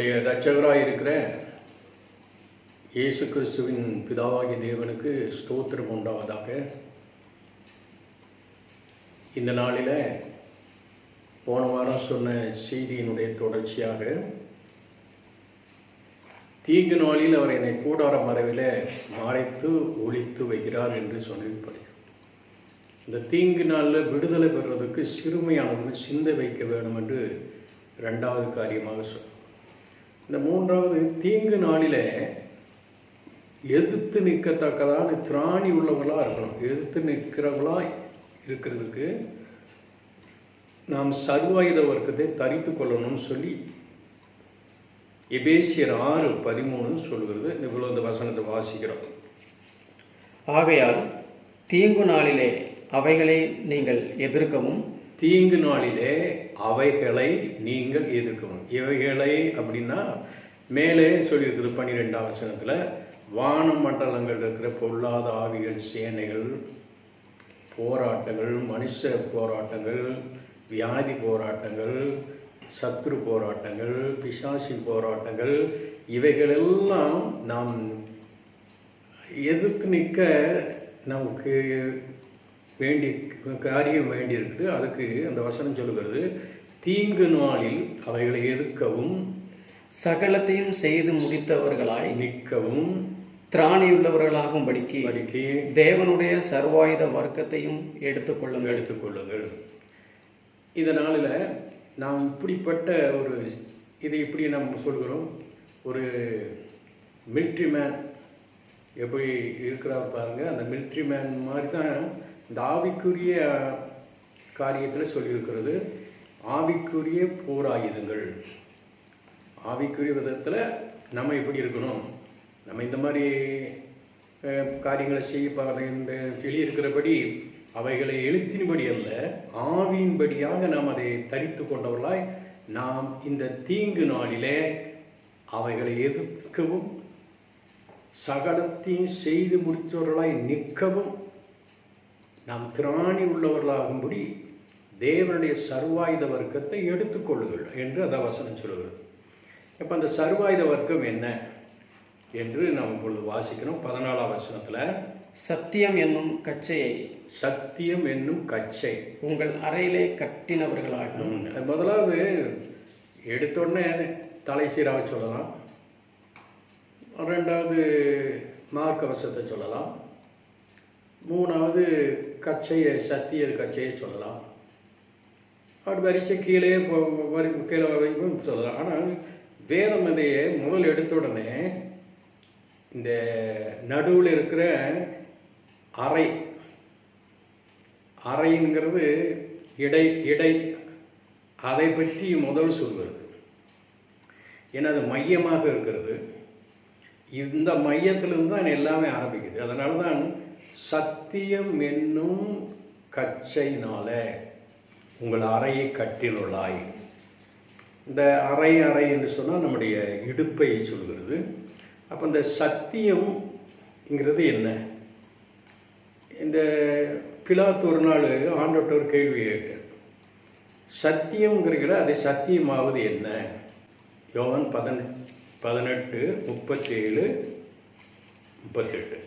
நம்முடைய இரட்சகராக இருக்கிற இயேசு கிறிஸ்துவின் பிதாவாகிய தேவனுக்கு ஸ்தோத்திரம் உண்டாவதாக. இந்த நாளில் போன வாரம் சொன்ன செய்தியினுடைய தொடர்ச்சியாக, தீங்கு நாளில் அவர் என்னை கூடார மறைவில் மறைத்து ஒளித்து வைக்கிறார் என்று சொல்லியிருப்பார். இந்த தீங்கு நாளில் விடுதலை பெறுவதற்கு சிறுமையானவர்கள் சிந்த வைக்க வேண்டும் என்று ரெண்டாவது காரியமாக சொல். இந்த மூன்றாவது, தீங்கு நாளில் எதிர்த்து நிற்கத்தக்கதான திராணி உள்ளவர்களாக இருக்கணும். எதிர்த்து நிற்கிறவர்களாக இருக்கிறதுக்கு நாம் சர்வாயுத வர்க்கத்தை தரித்து கொள்ளணும்னு சொல்லி எபேசியர் 6:13 சொல்கிறது. இந்த வசனத்தை வாசிக்கிறோம். ஆகையால் தீங்கு நாளிலே அவைகளை நீங்கள் எதிர்க்கவும். தீங்கு நாளிலே அவைகளை நீங்கள் எதிர்க்கவும். இவைகளை அப்படின்னா மேலே சொல்லியிருக்குது 12ஆம் வசனத்தில், வான மண்டலங்கள் இருக்கிற பொல்லாத ஆவிகள், சேனைகள், போராட்டங்கள், மனுஷ போராட்டங்கள், வியாதி போராட்டங்கள், சத்ரு போராட்டங்கள், பிசாசின் போராட்டங்கள், இவைகளெல்லாம் நாம் எதிர்த்து நிற்க நமக்கு வேண்டி காரியம் வேண்டியிருக்குது. அதுக்கு அந்த வசனம் சொல்லுகிறது, தீங்கு நாளில் அவைகளை எதிர்க்கவும், சகலத்தையும் செய்து முடித்தவர்களாய் நிற்கவும், திராணியுள்ளவர்களாகும் படிக்கு தேவனுடைய சர்வாயுத வர்க்கத்தையும் எடுத்துக்கொள்ளுங்கள். இதனால நாம் இப்படிப்பட்ட ஒரு இதை இப்படி நம்ம சொல்கிறோம். ஒரு மிலிட்ரி மேன் எப்படி இருக்கிறார் பாருங்க, அந்த மிலிட்ரி மேன் மாதிரி தான் இந்த ஆவிக்குரிய காரியத்தில் சொல்லியிருக்கிறது. ஆவிக்குரிய போராயுதங்கள், ஆவிக்குரிய விதத்தில் நம்ம எப்படி இருக்கணும், நம்ம இந்த மாதிரி காரியங்களை செய்ய இந்த வெளியிருக்கிறபடி அவைகளை எழுத்தின்படி அல்ல, ஆவியின்படியாக நாம் அதை தரித்து கொண்டவர்களாய் நாம் இந்த தீங்கு நாளிலே அவைகளை எதிர்க்கவும், சகலத்தையும் செய்து முடித்தவர்களாய் நிற்கவும், நாம் திராணி உள்ளவர்களாகும்படி தேவனுடைய சர்வாயுத வர்க்கத்தை எடுத்துக்கொள்ளுங்கள் என்று அந்த வசனம் சொல்லுகிறது. இப்போ அந்த சர்வாயுத வர்க்கம் என்ன என்று நாம் இப்பொழுது வாசிக்கிறோம். 14ஆம் வசனத்தில், சத்தியம் என்னும் கச்சையை, சத்தியம் என்னும் கச்சை உங்கள் அறையிலே கட்டினவர்களாகும். முதலாவது எடுத்தோடனே தலை சீராக சொல்லலாம். ரெண்டாவது மார்க்கவசத்தை சொல்லலாம். மூணாவது கச்சையை, சத்திய கச்சையை சொல்லலாம். அப்படி வரிசை கீழே கீழே வரைக்கும் சொல்லலாம். ஆனால் வேதம் இதையே முதல் எடுத்த உடனே இந்த நடுவில் இருக்கிற அறைங்கிறது இடை அதை பற்றி முதல் சொல்கிறது. ஏன்னா அது மையமாக இருக்கிறது. இந்த மையத்திலிருந்து தான் எல்லாமே ஆரம்பிக்குது. அதனால தான் சத்தியம் என்னும் கச்சையினால உங்கள் அறையை கட்டினுள்ளாய். இந்த அறை என்று சொன்னால் நம்முடைய இடுப்பை சொல்கிறது. அப்போ இந்த சத்தியம்ங்கிறது என்ன? இந்த பிலாத்து ஒரு நாள் ஆண்டவர்கிட்ட ஒரு கேள்வி கேட்க, சத்தியம்ங்கிறீங்கள, அதை சத்தியமாவது என்ன? யோவான் 18:37-38.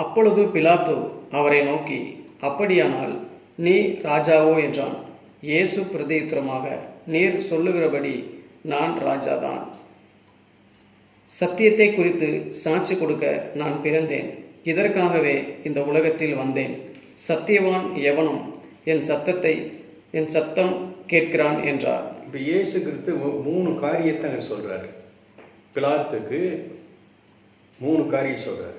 அப்பொழுது பிலாத்து அவரை நோக்கி, அப்படியானால் நீ ராஜாவோ என்றான். இயேசு பிரதியுத்தரமாக, நீர் சொல்லுகிறபடி நான் ராஜாதான். சத்தியத்தை குறித்து சாட்சி கொடுக்க நான் பிறந்தேன். இதற்காகவே இந்த உலகத்தில் வந்தேன். சத்தியவான் எவனும் என் சத்தம் கேட்கிறான் என்றார். இப்போ இயேசு கிறிஸ்து 3 காரியத்தை அங்கே சொல்கிறாரு. பிலாத்துக்கு 3 காரியம் சொல்கிறார்.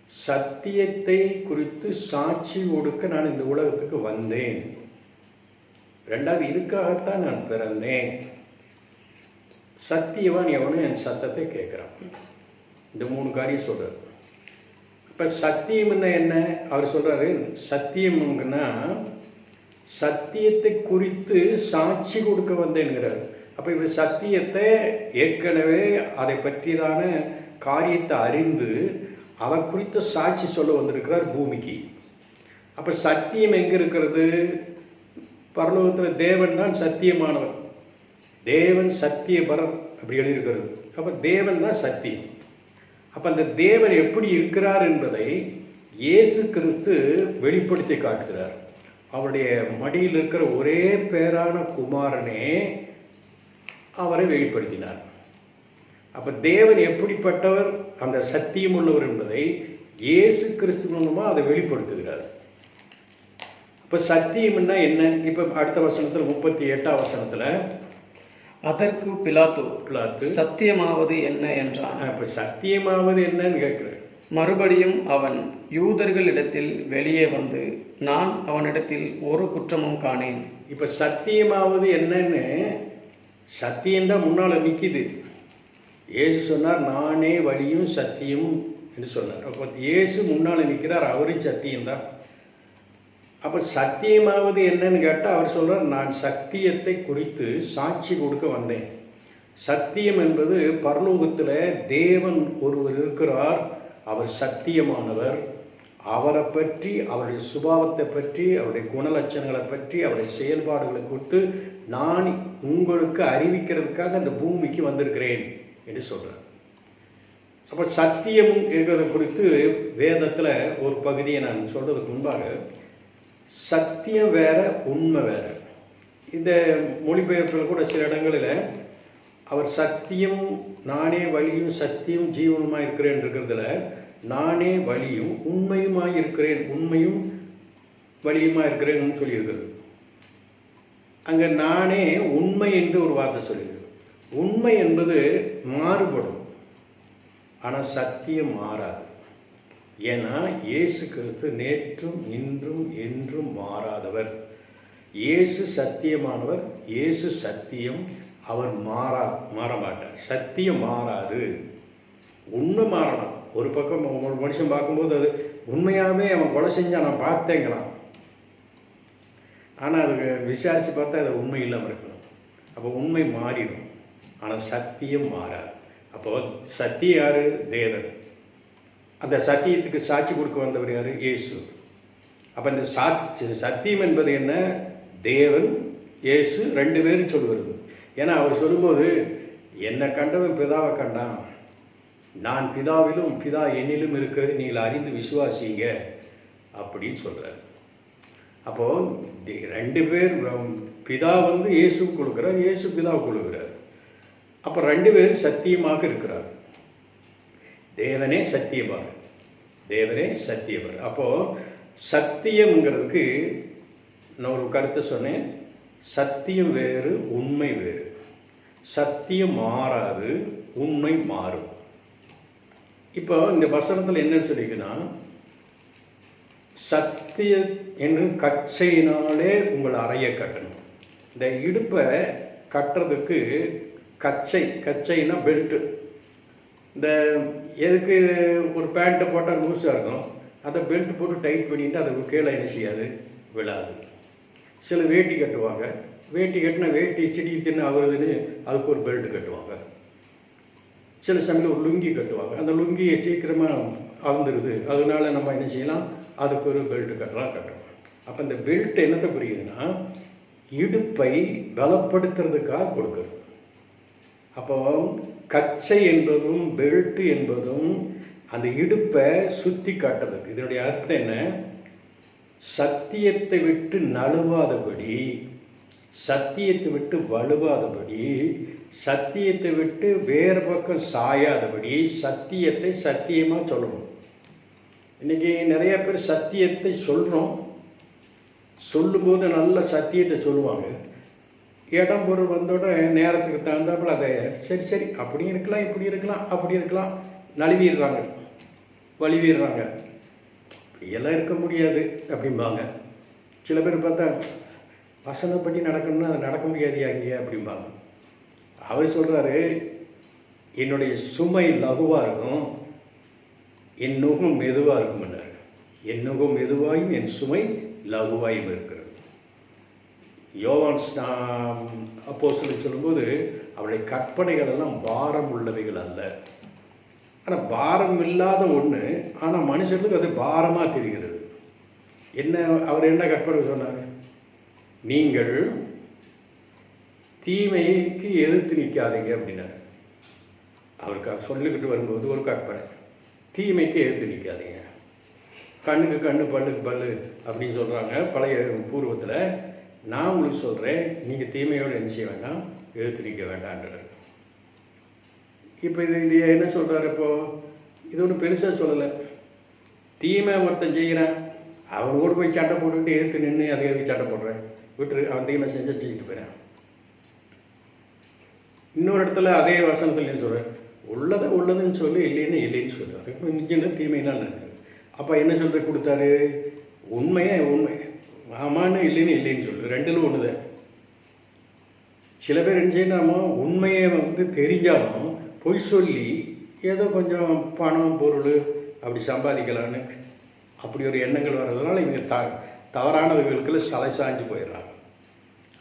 சத்தியத்தை குறித்து சாட்சி கொடுக்க நான் இந்த உலகத்துக்கு வந்தேன். ரெண்டாவது, இதுக்காகத்தான் நான் பிறந்தேன். சத்தியவான் எவனும் என் சத்தத்தை கேட்குறான். இந்த 3 காரியம் சொல்கிறார். இப்போ சத்தியம்னா என்ன? அவர் சொல்கிறாரு, சத்தியம்னா சத்தியத்தை குறித்து சாட்சி கொடுக்க வந்தேன்கிறார். அப்போ இவர் சத்தியத்தை ஏற்கனவே அதை பற்றியதான காரியத்தை அறிந்து அதை குறித்த சாட்சி சொல்ல வந்திருக்கிறார் பூமிக்கு. அப்போ சத்தியம் எங்கே இருக்கிறது? பரலோகத்தில் தேவன் தான் சத்தியமானவர். தேவன் அப்படி எழுதியிருக்கிறது. அப்போ தேவன் தான் சத்தியம். அப்போ அந்த தேவன் எப்படி இருக்கிறார் என்பதை இயேசு கிறிஸ்து வெளிப்படுத்தி காட்டுகிறார். அவருடைய மடியில் இருக்கிற ஒரே பேரான குமாரனே அவரை வெளிப்படுத்தினார். அப்போ தேவன் எப்படிப்பட்டவர், அந்த சத்தியம் உள்ளவர் என்பதை இயேசு கிறிஸ்து மூலமாக அதை வெளிப்படுத்துகிறார். இப்போ சத்தியம்னா என்ன? இப்போ அடுத்த வசனத்தில் 38ஆம் வசனத்தில், அதற்கு பிலாத்து சத்தியமாவது என்ன என்றான். இப்போ சத்தியமாவது என்னன்னு கேட்குறேன். மறுபடியும் அவன் யூதர்களிடத்தில் வெளியே வந்து, நான் அவனிடத்தில் ஒரு குற்றமும் காணேன். இப்போ சத்தியமாவது என்னன்னு, சத்தியம்தான் முன்னால் நிற்கிது. இயேசு சொன்னார், நானே வழியும் சத்தியம் என்று சொன்னார். அப்போ இயேசு முன்னால் நிற்கிறார், அவரும் சத்தியம்தான். அப்போ சத்தியமாவது என்னன்னு கேட்டால் அவர் சொல்கிறார், நான் சத்தியத்தை குறித்து சாட்சி கொடுக்க வந்தேன். சத்தியம் என்பது பரலோகத்தில் தேவன் ஒருவர் இருக்கிறார், அவர் சத்தியமானவர். அவரை பற்றி, அவருடைய சுபாவத்தை பற்றி, அவருடைய குணலட்சணங்களை பற்றி, அவருடைய செயல்பாடுகளை குறித்து நான் உங்களுக்கு அறிவிக்கிறதுக்காக இந்த பூமிக்கு வந்திருக்கிறேன் என்று சொல்கிறார். அப்போ சத்தியம் இருக்கிறத குறித்து வேதத்தில் ஒரு பகுதியை நான் சொல்கிறதுக்கு முன்பாக, சத்தியம் வேற, உண்மை வேற. இந்த மொழிபெயர்ப்பில் கூட சில இடங்களில் அவர் சத்தியம், நானே வழியும் சத்தியம் ஜீவனுமாக இருக்கிறேன் இருக்கிறதுல, நானே வழியும் உண்மையுமாய் இருக்கிறேன், உண்மையும் வழியுமா இருக்கிறேன்னு சொல்லியிருக்கிறது. அங்கே நானே உண்மை என்று ஒரு வார்த்தை சொல்லியிருக்கு. உண்மை என்பது மாறுபடும், ஆனால் சத்தியம் மாறாது. ஏன்னா இயேசு கிறிஸ்து நேற்றும் இன்றும் என்றும் மாறாதவர். இயேசு சத்தியமானவர், இயேசு சத்தியம், அவர் மாற மாட்டார். சத்தியம் மாறாது, உண்மை மாறலாம். ஒரு பக்கம் ஒரு மனுஷன் பார்க்கும்போது அது உண்மையாகவே அவன் கொலை செஞ்சால் நான் பார்த்தேங்களாம், ஆனால் அதுக்கு விசாரித்து பார்த்தா அது உண்மை இல்லாமல் இருக்கணும். அப்போ உண்மை மாறிடும், ஆனால் சத்தியம் மாறாது. அப்போ சத்தியம் யார்? தேவன். அந்த சத்தியத்துக்கு சாட்சி கொடுக்க வந்தவர் யார்? இயேசு. அப்போ இந்த சத்தியம் என்பது என்ன? தேவன், இயேசு, ரெண்டு பேரும் சொல்லுவது. ஏன்னா அவர் சொல்லும்போது, என்னை கண்டவன் பிதாவை கண்டான், நான் பிதாவிலும் பிதா என்னிலும் இருக்கிறது நீங்கள் அறிந்து விசுவாசிங்க அப்படின்னு சொல்கிறார். அப்போது ரெண்டு பேர், பிதா இயேசு கொடுக்குறார், இயேசு பிதாவை கொடுக்குறார். அப்போ ரெண்டு பேரும் சத்தியமாக இருக்கிறார். தேவனே சத்தியமாக, தேவனே சத்தியவர். அப்போது சத்தியம்ங்கிறதுக்கு நான் ஒரு கருத்தை சொன்னேன். சத்தியம் வேறு, உண்மை வேறு. சத்தியம் மாறாது, உண்மை மாறும். இப்போ இந்த வசனத்தில் என்ன சொல்லிக்குன்னா, சத்தியம் என்னும் கச்சையினாலே உங்களை அறைய கட்டணும். இந்த இடுப்பை கட்டுறதுக்கு கச்சைன்னா பெல்ட்டு. இந்த எதுக்கு ஒரு பேண்ட்டை போட்டால் லூஸாக இருக்கும், அதை பெல்ட் போட்டு டைட் பண்ணிவிட்டு அதை கீழே என்ன செய்யாது, விழாது. சில வேட்டி கட்டுவாங்க, வேட்டி கட்டினா வேட்டி செடி தின்னு அவருதுன்னு அதுக்கு ஒரு பெல்ட் கட்டுவாங்க. சில சமயம் ஒரு லுங்கி கட்டுவாங்க, அந்த லுங்கியை சீக்கிரமாக அவுந்துருது, அதனால நம்ம என்ன செய்யலாம், அதுக்கு ஒரு பெல்ட் கட்டணும். அப்போ இந்த பெல்ட் என்னத்தை புரியுதுன்னா, இடுப்பை பலப்படுத்துறதுக்காக கொடுக்குறது. அப்போ கச்சை என்பதும் பெல்ட் என்பதும் அந்த இடுப்பை சுற்றி காட்டுறதுக்கு. இதனுடைய அர்த்தம் என்ன? சத்தியத்தை விட்டு நழுவாதபடி, சத்தியத்தை விட்டு வலுவாதபடி, சத்தியத்தை விட்டு வேறு பக்கம் சாயாதபடி சத்தியத்தை சத்தியமாக சொல்லணும். இன்றைக்கி நிறைய பேர் சத்தியத்தை சொல்கிறோம், சொல்லும்போது நல்ல சத்தியத்தை சொல்லுவாங்க. இடம் பொருள் வந்தோட நேரத்துக்கு தகுந்தாப்புல அதை சரி அப்படி இருக்கலாம், இப்படி இருக்கலாம், அப்படி இருக்கலாம், நழுவிடுறாங்க, வலிவிடுறாங்க. இப்படியெல்லாம் இருக்க முடியாது அப்படிம்பாங்க. சில பேர் பார்த்தா வசனப்படி நடக்கணும்னா அது நடக்க முடியாது அங்கேயே அப்படிம்பாங்க. அவர் சொல்கிறாரு, என்னுடைய சுமை லகுவாக இருக்கும், என் நுகம் மெதுவாக இருக்கும்னாரு. என் நுகம் மெதுவாயும் என் சுமை லகுவாயும் இருக்கிறது. யோவான் அப்போஸ்தலன் சொல்லும்போது, அவருடைய கற்பனைகள் எல்லாம் பாரம் உள்ளவைகள் அல்ல. ஆனால் பாரம் இல்லாத ஒன்று, ஆனால் மனுஷர்களுக்கு அது பாரமாக தெரிகிறது. என்ன அவர் என்ன கற்பனை சொன்னார்? நீங்கள் தீமைக்கு எதிர்த்து நிற்காதீங்க அப்படின்னாரு. அவருக்கு சொல்லிக்கிட்டு வரும்போது ஒரு கற்பனை, தீமைக்கு எதிர்த்து நிற்காதீங்க, கண்ணுக்கு கண்ணு பல்லுக்கு பல்லு அப்படின்னு சொல்கிறாங்க பழைய பூர்வத்தில். நான் உங்களுக்கு சொல்கிறேன், நீங்கள் தீமையோடு என்ன செய்ய வேண்டாம், எதிர்த்து நிற்க வேண்டான்றார். இப்போ இது என்ன சொல்கிறாரு? இப்போது இது ஒன்றும் பெருசாக சொல்லலை. தீமை ஒருத்தன் செய்கிறான், அவன் கூட போய் சட்டை போட்டுக்கிட்டு எதிர்த்து நின்று அதை எதுக்கு சட்டை போடுறேன், விட்டுரு, அவன் தீமை செஞ்சால் செஞ்சுட்டு போயிடான். இன்னொரு இடத்துல அதே வசனத்தில் என்ன சொல்கிறேன், உள்ளதுன்னு சொல்லி இல்லைன்னு இல்லைன்னு சொல்லு, அதுக்கு நிச்சயம் தீமைனா நான். அப்போ என்ன சொல்கிற கொடுத்தாரு, உண்மை ஆமான்னு இல்லைன்னு சொல்லு, ரெண்டிலும் ஒன்று தான். சில பேர் என்ன செய்யணும், நம்ம உண்மையை தெரிஞ்சாலும் பொய் சொல்லி ஏதோ கொஞ்சம் பணம் பொருள் அப்படி சம்பாதிக்கலான்னு அப்படி ஒரு எண்ணங்கள் வர்றதுனால இவங்க தவறானவர்களுக்குள்ள சலை சாஞ்சு போயிடுறாங்க.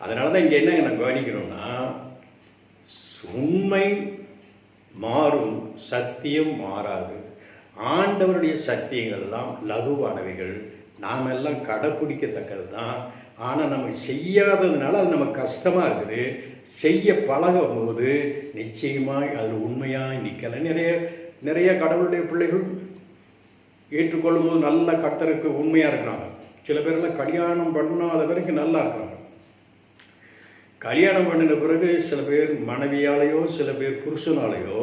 அதனால தான் இங்கே என்ன கவனிக்கிறோம்னா, உண்மை மாறும், சத்தியம் மாறாது. ஆண்டவருடைய சத்தியங்கள்லாம் லகுவானவைகள், நாம் எல்லாம் கடைப்பிடிக்கத்தக்கது தான். ஆனால் நம்ம செய்யாததுனால அது நமக்கு கஷ்டமாக இருக்குது. செய்ய பழகும் போது நிச்சயமாக அதில் உண்மையாக நிற்கலை. நிறைய கடவுளுடைய பிள்ளைகள் ஏற்றுக்கொள்ளும் போது நல்ல கர்த்தருக்கு உண்மையாக இருக்கிறாங்க. சில பேரெல்லாம் கல்யாணம் பண்ணாத வரைக்கும் நல்லா இருக்கிறாங்க. கல்யாணம் பண்ணின பிறகு சில பேர் மனைவியாலேயோ சில பேர் புருஷனாலேயோ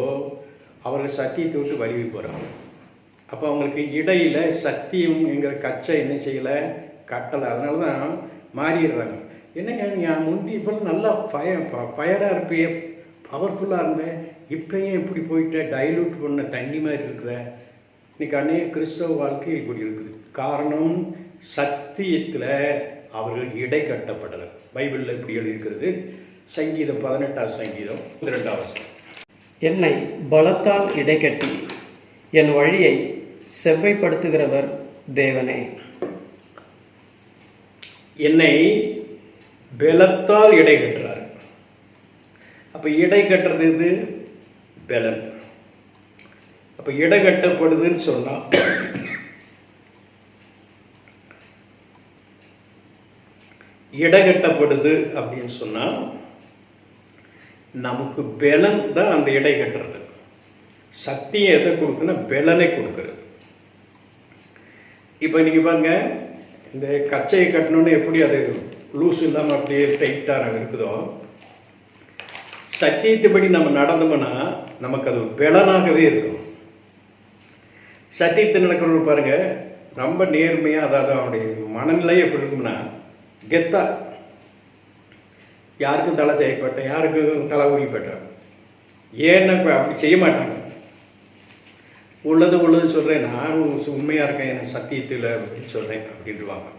அவர்கள் சத்தியத்தை விட்டு வலிவி போகிறாங்க. அப்போ அவங்களுக்கு இடையில் சத்தியம்ங்கிற கச்சை என்ன செய்யலை, கட்டலை. அதனால தான் மாறிடுறாங்க. என்னங்க நான் முந்தி இப்போ நல்லா ஃபயராக இருப்பேன், பவர்ஃபுல்லாக இருந்தேன், இப்போயும் இப்படி போயிட்டேன், டைலூட் பண்ண தண்ணி மாதிரி இருக்கிற. இன்றைக்கி அநேக கிறிஸ்தவ வாழ்க்கை இப்படி இருக்குது. காரணம், சத்தியத்தில் அவர்கள் இடை கட்டப்படலை. பைபிளில் இப்படி எழுதியிருக்கிறது. சங்கீதம் 18ஆம் சங்கீதம் 2ஆம் வசனம், என்னை பலத்தால் இடைக்கட்டி என் வழியை செவ்வைப்படுத்துகிறவர் தேவனே. என்னை பலத்தால் இடை கட்டுறார். அப்போ இடை கட்டுறது இது பலன். அப்போ இடை கட்டப்படுதுன்னு சொன்னால் இடகட்டப்படுது அப்படின்னு சொன்னால் நமக்கு பலன் தான் அந்த இடை கட்டுறது. சக்தியை எதை கொடுக்குன்னா பலனை கொடுக்குறது. இப்போ நீங்கள் பாருங்க, இந்த கச்சையை கட்டணுன்னு எப்படி அது லூஸ் இல்லாமல் அப்படியே டைட்டாக இருக்குதோ, சத்தியத்தைப்படி நம்ம நடந்தோம்னா நமக்கு அது பலனாகவே இருக்கும். சத்தியத்தை நடக்கிறவங்க பாருங்க, ரொம்ப நேர்மையாக, அதாவது அவனுடைய மனநிலை எப்படி இருக்கும்னா கெத்தா, யாருக்கும் தலை செய்யப்பட்டேன், யாருக்கும் தலை ஊறிப்பட்டேன், ஏன்னா அப்படி செய்ய மாட்டாங்க. உள்ளது சொல்கிறேன், நான் உண்மையாக இருக்கேன், எனக்கு சத்தியத்தில் அப்படின்னு சொல்கிறேன் அப்படின்ட்டுவாங்க.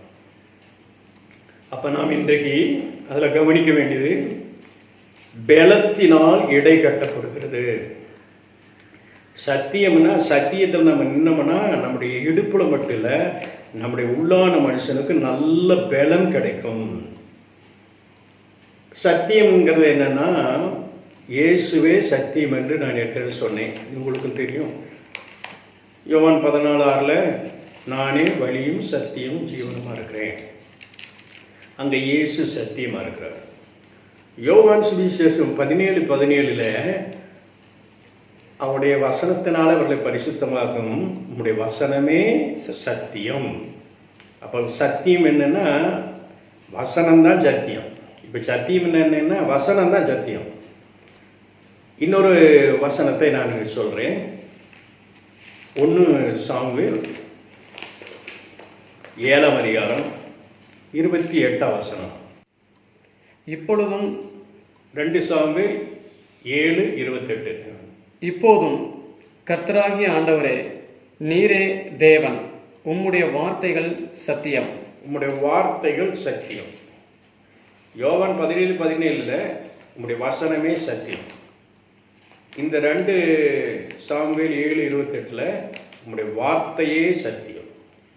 அப்போ நாம் இன்றைக்கு அதில் கவனிக்க வேண்டியது, பலத்தினால் இடை கட்டப்படுகிறது. சத்தியம்னா, சத்தியத்தில் நம்ம நின்னோம்னா நம்முடைய இடுப்பில் மட்டும் இல்லை, நம்முடைய உள்ளான மனுஷனுக்கு நல்ல பலன் கிடைக்கும். சத்தியம்ங்கிறது என்னன்னா, இயேசுவே சத்தியம் என்று நான் ஏற்கனவே சொன்னேன், உங்களுக்கும் தெரியும். யோவான் 14:6 நானே வழியும் சத்தியமும் ஜீவனுமாக இருக்கிறேன். அங்கே இயேசு சத்தியமாக இருக்கிறார். யோவான் சுவிசேஷம் 17:17 அவருடைய வசனத்தினால அவர்களை பரிசுத்தமாக்கும், உங்களுடைய வசனமே சத்தியம். அப்போ சத்தியம் என்னன்னா, வசனம்தான் சத்தியம். இப்போ சத்தியம் என்னன்னா, வசனம் தான் சத்தியம். இன்னொரு வசனத்தை நான் சொல்கிறேன். 1 சாமுவேல் 7ஆம் அதிகாரம் 28ஆம் வசனம். இப்பொழுதும் 2 சாமுவேல் 7:28. இப்போதும் கர்த்தராகிய ஆண்டவரே, நீரே தேவன், உம்முடைய வார்த்தைகள் சத்தியம். உம்முடைய வார்த்தைகள் சத்தியம். யோவான் 17:17 உம்முடைய வசனமே சத்தியம். இந்த 2 சாமுவேல் 7:28 உம்முடைய வார்த்தையே சத்தியம்.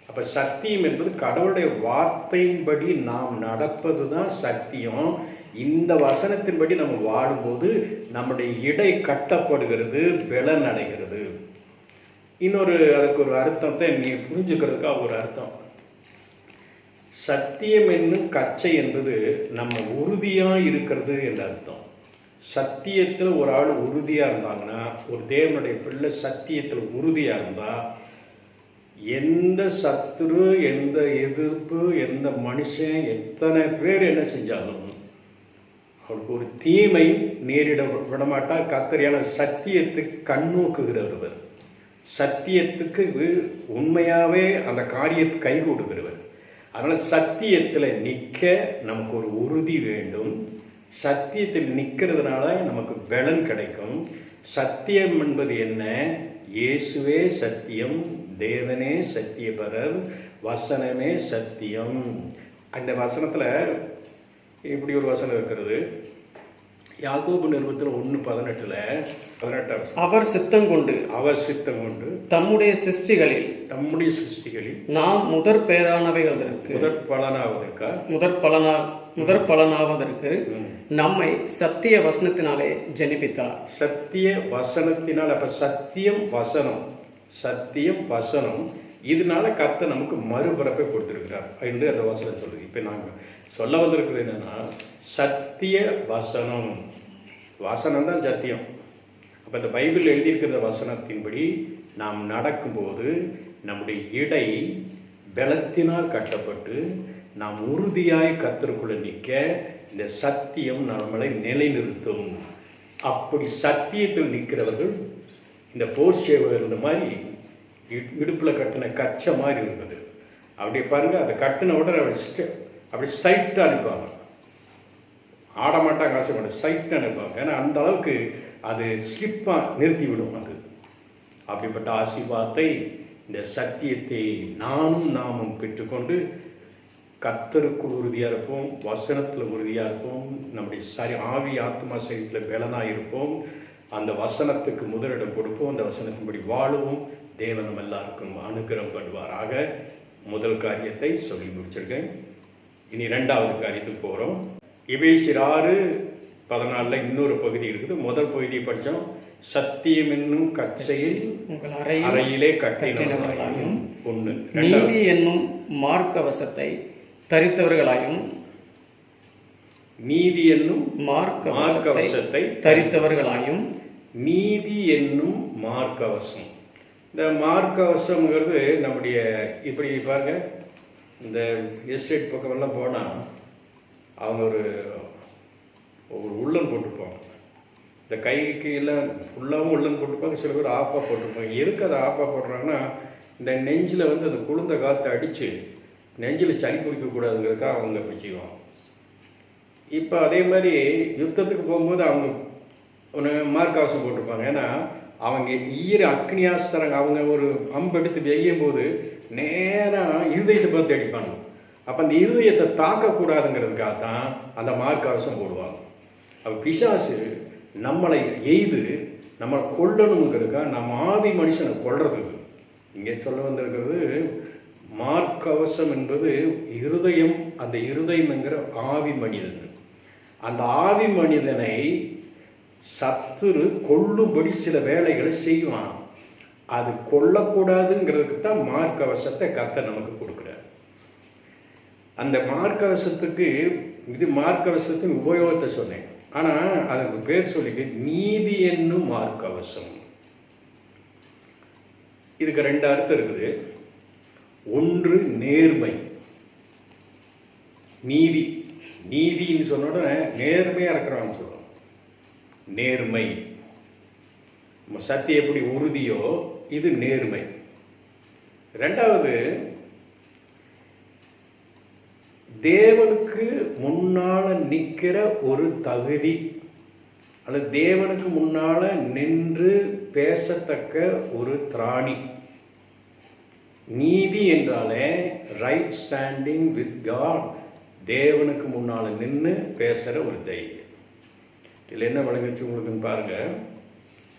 அப்போ சத்தியம் என்பது கடவுளுடைய வார்த்தையின்படி நாம் நடப்பது தான் சத்தியம். இந்த வசனத்தின்படி நம்ம வாடும்போது நம்முடைய இடை கட்டப்படுகிறது, பலன் அடைகிறது. இன்னொரு அதுக்கு ஒரு அர்த்தத்தை நீ புரிஞ்சுக்கிறதுக்காக ஒரு அர்த்தம், சத்தியம் என்னும் கச்சை என்பது நம்ம உறுதியாக இருக்கிறது என்ற அர்த்தம். சத்தியத்தில் ஒரு ஆள் உறுதியாக இருந்தாங்கன்னா, ஒரு தேவனுடைய பிள்ளை சத்தியத்தில் உறுதியாக இருந்தால், எந்த சத்துரு, எந்த எதிர்ப்பு, எந்த மனுஷன், எத்தனை பேர் என்ன செஞ்சாலும் அவருக்கு ஒரு தீமை நேரிட விடமாட்டார். கர்த்தரியான சத்தியத்துக்கு கண்ணோக்குகிறவர், சத்தியத்துக்கு உண்மையாகவே அந்த காரியத்தை கை கொடுக்கிறவர். அதனால் சத்தியத்தில் நிற்க நமக்கு ஒரு உறுதி வேண்டும். சத்தியத்தில் நிற்கிறதுனால நமக்கு பலன் கிடைக்கும். சத்தியம் என்பது என்ன? இயேசுவே சத்தியம், தேவனே சத்தியபரர், வசனமே சத்தியம். அந்த வசனத்தில் இப்படி ஒரு வசனம் இருக்கிறது. யாக்கோபு நிருபத்தில் 1:18 அவர் சித்தம் கொண்டு தம்முடைய சிருஷ்டிகளில் நாம் முதற் பலனாவதற்கு நம்மை சத்திய வசனத்தினாலே ஜனிப்பித்தார். சத்திய வசனத்தினால். அப்ப சத்தியம் வசனம் இதனால கர்த்தர் நமக்கு மறுபிறப்பை கொடுத்திருக்கிறார் என்று அந்த வசனம் சொல்லுது. இப்போ நாங்கள் சொல்ல வந்திருக்கிறது என்னன்னா, சத்திய வசனம் தான் சத்தியம். அப்போ இந்த பைபிள் எழுதியிருக்கிற வசனத்தின்படி நாம் நடக்கும்போது நம்முடைய இடை பலத்தினால் கட்டப்பட்டு நாம் உறுதியாய் கர்த்தருக்குள்ள நிற்க இந்த சத்தியம் நம்மளை நிலைநிறுத்தும். அப்படி சத்தியத்தில் நிற்கிறவர்கள் இந்த போர் சேவை இந்த மாதிரி இடுப்பில் கட்டின கச்ச மாதிரி இருக்குது. அப்படியே பாருங்கள், அதை கட்டின உடனே அப்படி ஸ்ட்ரைட்டாக அனுப்பாங்க. ஆட மாட்டாங்க, ஆசைப்பட்ட ஸ்ட்ரைட்டாக அனுப்பாங்க. ஏன்னா அந்த அளவுக்கு அது ஸ்லிப்பாக நிறுத்தி விடும். அது அப்படிப்பட்ட ஆசீர்வாதத்தை, இந்த சத்தியத்தை நாமும் பெற்றுக்கொண்டு கர்த்தருக்குள் உறுதியாக இருப்போம், வசனத்தில் உறுதியாக இருப்போம், நம்முடைய ஆவி ஆத்மா சரீரத்தில் பலனாக இருப்போம், அந்த வசனத்துக்கு முதலிடம் கொடுப்போம், அந்த வசனத்தின்படி வாழுவோம். தேவன் நம்ம எல்லாருக்கும் அனுகிரகம் பண்ணுவாராக. முதல் காரியத்தை சொல்லி முடிச்சிருக்கேன். இனி 2வது காரியத்துக்கு போகிறோம். எபேசியர் 6:14 இன்னொரு பகுதி இருக்குது. முதல் பகுதியை படித்தோம். சத்தியம் என்னும் கச்சையில் அறையிலே கட்டினவர்களாயும் நீதி என்னும் மார்க்கவசத்தை தரித்தவர்களாயும் நீதி என்னும் மார்க்கவசத்தை தரித்தவர்களாயும் நீதி என்னும் மார்க்கவசம். இந்த மார்க்கவசம்ங்கிறது நம்முடைய இப்படி பாருங்க, இந்த எஸ்டேட் பக்கமெல்லாம் போனால் அவங்க ஒரு உள்ளன் போட்டுப்பாங்க. இந்த கைக்கு எல்லாம் ஃபுல்லாகவும் உள்ளன் போட்டுப்பாங்க, சில பேர் ஆஃபாக போட்டுருப்பாங்க. எதுக்கு அதை ஆஃபாக போடுறாங்கன்னா, இந்த நெஞ்சில் அந்த குளிர்ந்த காற்றை அடித்து நெஞ்சில் சளி குடிக்கக்கூடாதுங்கிறதுக்காக அவங்க அப்படி செய்வாங்க. இப்போ அதே மாதிரி யுத்தத்துக்கு போகும்போது அவங்க ஒரு மார்க்கவசம் போட்டிருப்பாங்க. ஏன்னா அவங்க அக்னியாஸ்திரங்க அவங்க ஒரு அம்பு எடுத்து வெய்யும் போது நேராக இருதயத்தை பார்த்து அடிப்பாங்க. அப்போ அந்த இருதயத்தை தாக்கக்கூடாதுங்கிறதுக்காக தான் அந்த மார்க்கவசம் போடுவாங்க. அப்போ பிசாசு நம்மளை எய்து நம்மளை கொல்லணுங்கிறதுக்காக நம்ம ஆதி மனுஷனை கொல்றதுக்கு இங்கே சொல்ல வந்திருக்கிறது. மார்க்கவசம் என்பது இருதயம். அந்த இருதயம்ங்கிற ஆவி மனிதன். அந்த ஆவி மனிதனை சத்துரு கொல்லும்படி சில வேலைகளை செய்வான். அது கொல்லக்கூடாதுங்கிறதுக்கு தான் மார்க்கவசத்தை கர்த்தர் நமக்கு கொடுக்குறார். அந்த மார்க்கவசத்துக்கு மார்க்கவசத்தின் உபயோகத்தை சொன்னேன். ஆனால் அதுக்கு பேர் சொல்லிக்கு நீதி என்னும் மார்க்கவசம். இதுக்கு 2 அர்த்தம் இருக்குது. ஒன்று நேர்மை. நீதின்னு சொன்ன உடனே நேர்மையாக இருக்கிறான்னு சொல்லுவோம். நேர்மை சத்தியம் எப்படி உறுதியோ இது நேர்மை. 2வது தேவனுக்கு முன்னால நிற்கிற ஒரு தகுதி, அல்லது தேவனுக்கு முன்னால நின்று பேசத்தக்க ஒரு திராணி. நீதி என்றாலே ரைட் ஸ்டாண்டிங் வித் காட், தேவனுக்கு முன்னால் நின்று பேசுகிற ஒரு தைரியம். இதில் என்ன விளங்கிச்சு உங்களுக்குன்னு பாருங்கள்.